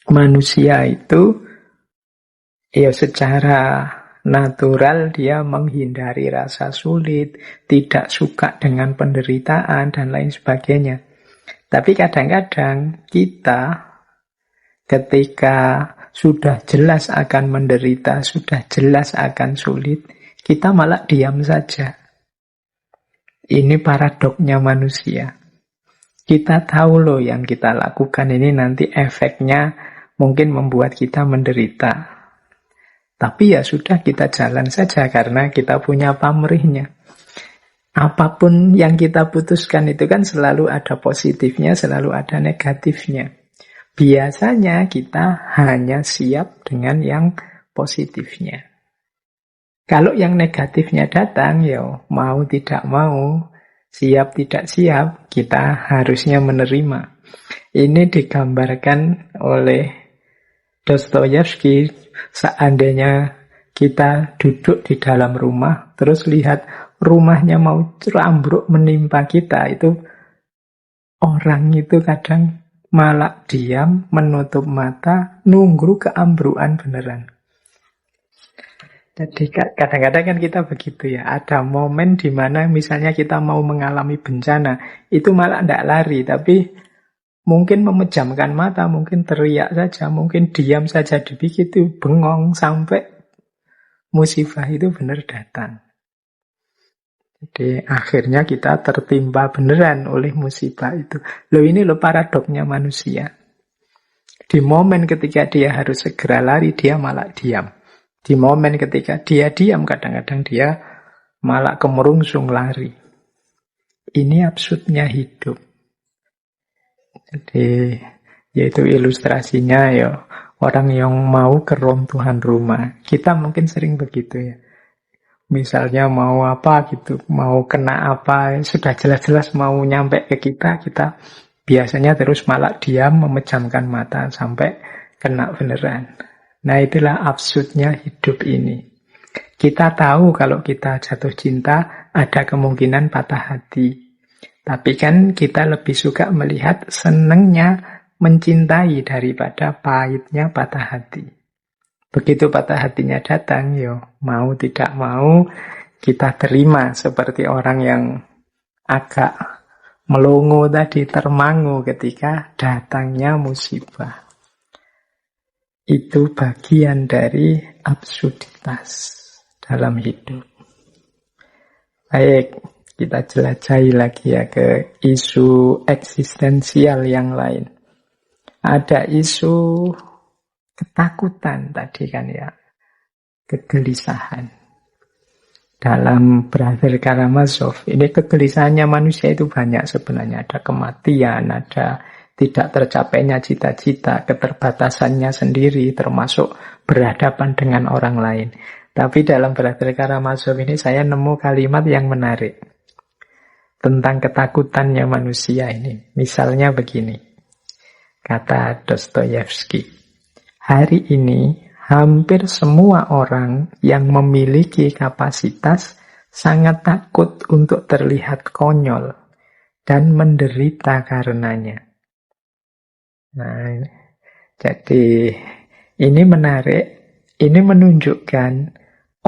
Manusia itu ya secara natural dia menghindari rasa sulit, tidak suka dengan penderitaan dan lain sebagainya. Tapi kadang-kadang kita ketika sudah jelas akan menderita, sudah jelas akan sulit, kita malah diam saja. Ini paradoknya manusia. Kita tahu loh yang kita lakukan ini nanti efeknya mungkin membuat kita menderita. Tapi ya sudah, kita jalan saja karena kita punya pamrihnya. Apapun yang kita putuskan itu kan selalu ada positifnya, selalu ada negatifnya. Biasanya kita hanya siap dengan yang positifnya. Kalau yang negatifnya datang, ya mau tidak mau, siap tidak siap, kita harusnya menerima. Ini digambarkan oleh Dostoyevsky. Seandainya kita duduk di dalam rumah, terus lihat rumahnya mau ambruk menimpa kita, itu orang itu kadang malah diam, menutup mata, nunggu keambruan beneran. Jadi kadang-kadang kan kita begitu ya, ada momen di mana misalnya kita mau mengalami bencana, itu malah tidak lari, tapi mungkin memejamkan mata, mungkin teriak saja, mungkin diam saja, begitu bengong sampai musibah itu benar datang. Jadi akhirnya kita tertimpa beneran oleh musibah itu. Loh, ini loh paradoknya manusia. Di momen ketika dia harus segera lari, dia malah diam. Di momen ketika dia diam, kadang-kadang dia malah kemerungsung lari. Ini absurdnya hidup. Jadi, yaitu ilustrasinya ya orang yang mau keruntuhan rumah. Kita mungkin sering begitu ya. Misalnya mau apa gitu, mau kena apa, sudah jelas-jelas mau nyampe ke kita biasanya terus malah diam, memejamkan mata sampai kena beneran. Nah, itulah absurdnya hidup ini. Kita tahu kalau kita jatuh cinta ada kemungkinan patah hati. Tapi kan kita lebih suka melihat senengnya mencintai daripada pahitnya patah hati. Begitu patah hatinya datang, mau tidak mau kita terima seperti orang yang agak melongo tadi, termangu ketika datangnya musibah. Itu bagian dari absurditas dalam hidup. Baik, kita jelajahi lagi ya ke isu eksistensial yang lain. Ada isu ketakutan tadi kan ya, kegelisahan. Dalam Brother Karamazov, ini kegelisahannya manusia itu banyak sebenarnya. Ada kematian, ada tidak tercapainya cita-cita, keterbatasannya sendiri, termasuk berhadapan dengan orang lain. Tapi dalam Brother Karamazov ini saya nemu kalimat yang menarik tentang ketakutannya manusia ini. Misalnya begini, kata Dostoyevsky, hari ini hampir semua orang yang memiliki kapasitas sangat takut untuk terlihat konyol dan menderita karenanya. Nah, jadi ini menarik, ini menunjukkan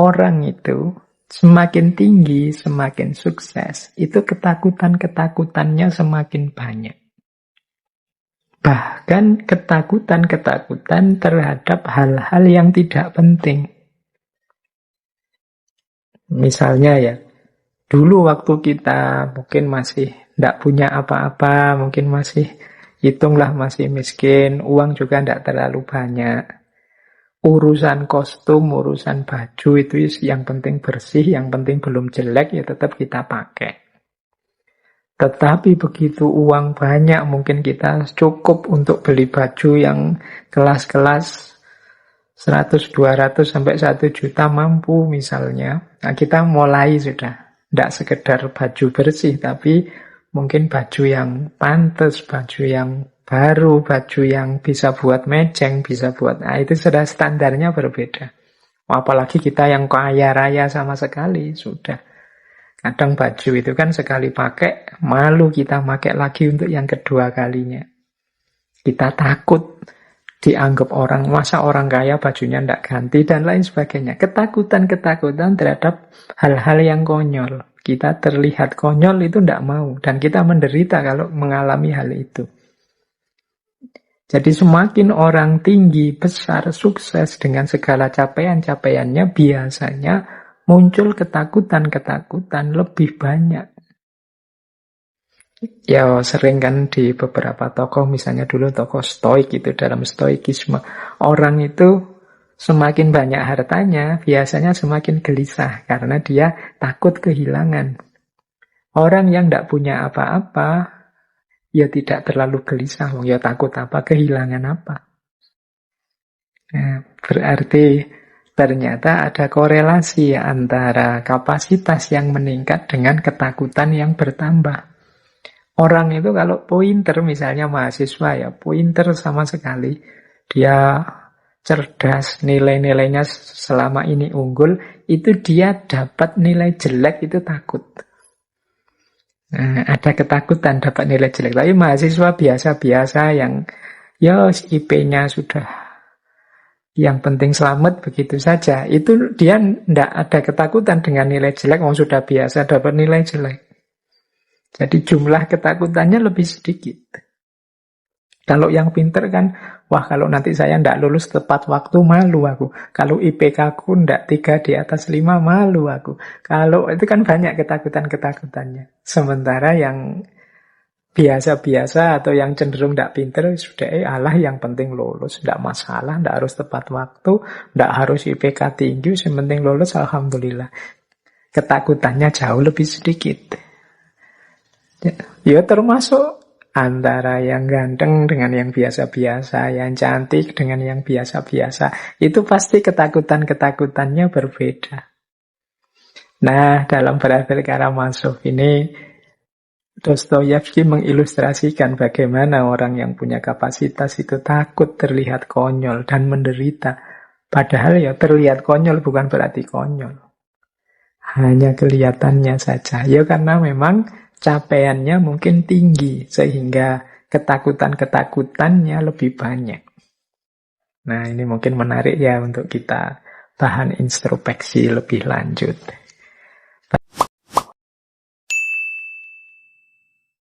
orang itu semakin tinggi, semakin sukses, itu ketakutan-ketakutannya semakin banyak. Bahkan ketakutan-ketakutan terhadap hal-hal yang tidak penting. Misalnya ya, dulu waktu kita mungkin masih tidak punya apa-apa, mungkin masih, hitunglah masih miskin, uang juga tidak terlalu banyak. Urusan kostum, urusan baju itu yang penting bersih, yang penting belum jelek, ya tetap kita pakai. Tetapi begitu uang banyak, mungkin kita cukup untuk beli baju yang kelas-kelas 100, 200 sampai 1 juta mampu misalnya. Nah, kita mulai sudah tidak sekedar baju bersih, tapi mungkin baju yang pantas, baju yang baru, baju yang bisa buat mejeng, bisa buat... Nah, itu sudah standarnya berbeda. Apalagi kita yang kaya raya sama sekali, sudah. Kadang baju itu kan sekali pakai, malu kita pakai lagi untuk yang kedua kalinya. Kita takut Dianggap orang, masa orang kaya bajunya ndak ganti, dan lain sebagainya. Ketakutan-ketakutan terhadap hal-hal yang konyol. Kita terlihat konyol itu ndak mau, dan kita menderita kalau mengalami hal itu. Jadi semakin orang tinggi, besar, sukses dengan segala capaian-capaiannya, biasanya muncul ketakutan-ketakutan lebih banyak. Ya sering kan di beberapa tokoh, misalnya dulu tokoh stoik itu, dalam stoikisme, orang itu semakin banyak hartanya, biasanya semakin gelisah, karena dia takut kehilangan. Orang yang tidak punya apa-apa, ya tidak terlalu gelisah, ya takut apa, kehilangan apa. Nah, berarti ternyata ada korelasi antara kapasitas yang meningkat dengan ketakutan yang bertambah. Orang itu kalau pointer, misalnya mahasiswa ya, pointer sama sekali. Dia cerdas, nilai-nilainya selama ini unggul, itu dia dapat nilai jelek itu takut. Nah, ada ketakutan dapat nilai jelek. Tapi mahasiswa biasa-biasa yang ya IP-nya sudah yang penting selamat begitu saja, itu dia tidak ada ketakutan dengan nilai jelek, sudah biasa dapat nilai jelek. Jadi jumlah ketakutannya lebih sedikit. Kalau yang pinter kan, wah kalau nanti saya tidak lulus tepat waktu, malu aku. Kalau IPK aku tidak 3 di atas 5, malu aku. Kalau itu kan banyak ketakutan-ketakutannya. Sementara yang biasa-biasa atau yang cenderung tidak pinter, sudah Allah yang penting lulus. Tidak masalah, tidak harus tepat waktu, tidak harus IPK tinggi, yang penting lulus, alhamdulillah. Ketakutannya jauh lebih sedikit. Ya termasuk antara yang ganteng dengan yang biasa-biasa, yang cantik dengan yang biasa-biasa. Itu pasti ketakutan-ketakutannya berbeda. Nah, dalam Berakhir Karamazov ini, Dostoyevsky mengilustrasikan bagaimana orang yang punya kapasitas itu takut terlihat konyol dan menderita. Padahal ya terlihat konyol bukan berarti konyol. Hanya kelihatannya saja. Ya karena memang capaiannya mungkin tinggi, sehingga ketakutan-ketakutannya lebih banyak. Nah, ini mungkin menarik ya untuk kita bahan introspeksi lebih lanjut.